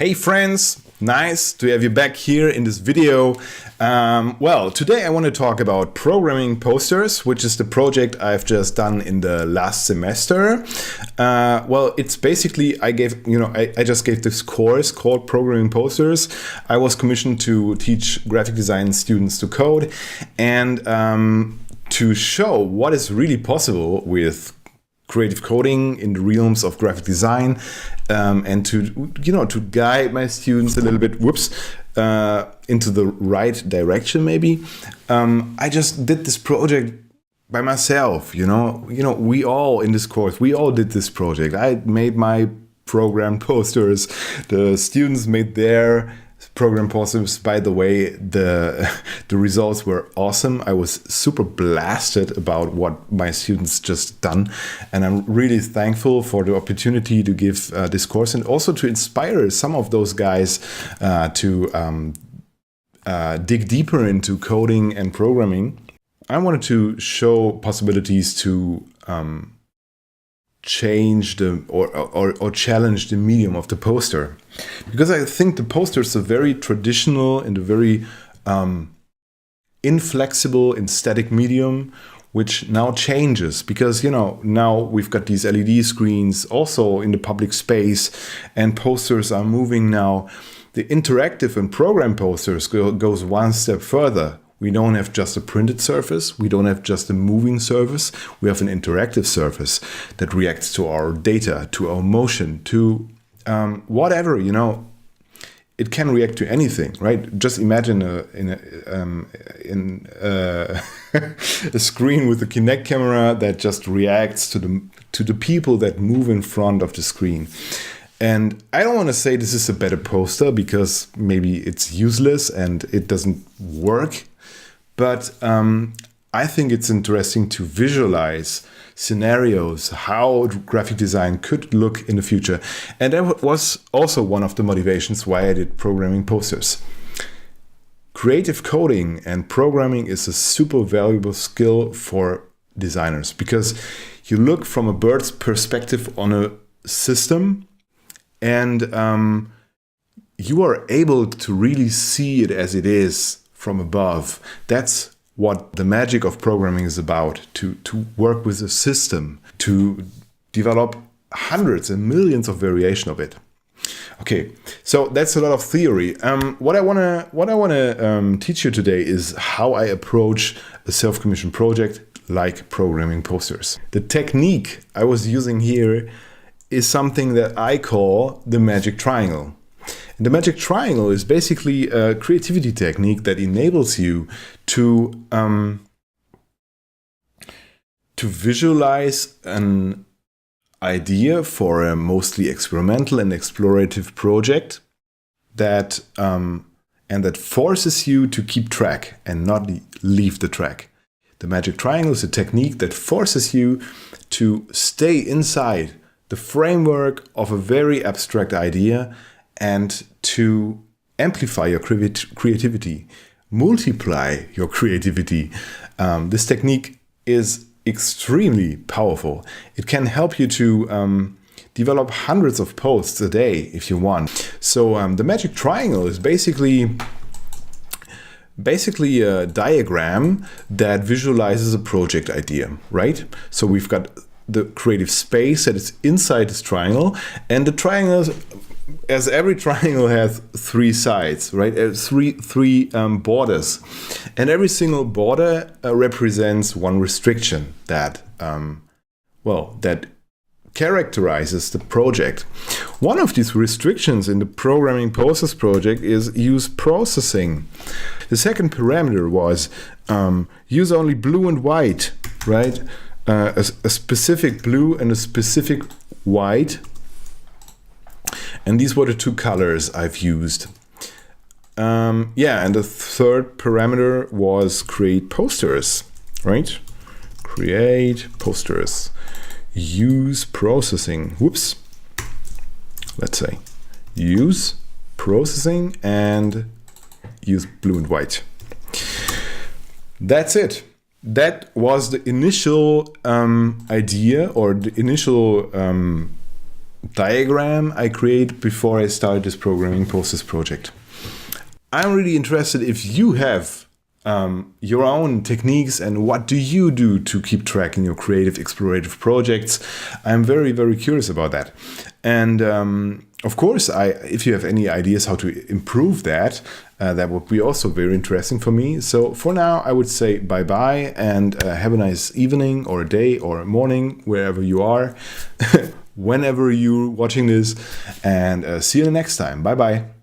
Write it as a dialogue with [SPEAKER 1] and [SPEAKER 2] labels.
[SPEAKER 1] Hey friends, nice to have you back here in this video. Well, today I want to talk about programming posters, which is the project I've just done in the last semester. Well, it's basically, I just gave this course called Programming Posters. I was commissioned to teach graphic design students to code and to show what is really possible with creative coding in the realms of graphic design, and to guide my students a little bit, into the right direction. Maybe I just did this project by myself. We all in this course, we all did this project. I made my program posters. The students made their program posters. By the way, the results were awesome. I was super blasted about what my students just done, and I'm really thankful for the opportunity to give this course and also to inspire some of those guys to dig deeper into coding and programming. I wanted to show possibilities to change or challenge the medium of the poster, because I think the poster is a very traditional and a very inflexible and static medium, which now changes because now we've got these LED screens also in the public space, and posters are moving now. The interactive and program posters goes one step further. We don't have just a printed surface. We don't have just a moving surface. We have an interactive surface that reacts to our data, to our motion, to whatever, It can react to anything, right? Just imagine a screen with a Kinect camera that just reacts to the people that move in front of the screen. And I don't want to say this is a better poster because maybe it's useless and it doesn't work. But I think it's interesting to visualize scenarios, how graphic design could look in the future. And that was also one of the motivations why I did programming posters. Creative coding and programming is a super valuable skill for designers because you look from a bird's perspective on a system, and you are able to really see it as it is from above. That's what the magic of programming is about, to work with a system, to develop hundreds and millions of variations of it. Okay, so that's a lot of theory. What I wanna teach you today is how I approach a self-commissioned project like programming posters. The technique I was using here is something that I call the magic triangle. And the magic triangle is basically a creativity technique that enables you to visualize an idea for a mostly experimental and explorative project that forces you to keep track and not leave the track. The magic triangle is a technique that forces you to stay inside the framework of a very abstract idea and to amplify your creativity, multiply your creativity. This technique is extremely powerful. It can help you to develop hundreds of posts a day if you want. So the magic triangle is basically a diagram that visualizes a project idea, right? So we've got the creative space that is inside this triangle, and the triangle, as every triangle, has three sides, right? Three borders, and every single border represents one restriction that characterizes the project. One of these restrictions in the programming posters project is use processing. The second parameter was use only blue and white, right? A specific blue and a specific white. And these were the two colors I've used. And the third parameter was create posters, right? Create posters. Use processing. Whoops. Let's say use processing and use blue and white. That's it. That was the initial idea, or the initial diagram I create before I start this programming posters project. I'm really interested if you have your own techniques and what do you do to keep track in your creative, explorative projects. I'm very, very curious about that. And of course, if you have any ideas how to improve that, that would be also very interesting for me. So for now, I would say bye-bye and have a nice evening or a day or a morning, wherever you are, whenever you're watching this, and see you the next time. Bye-bye.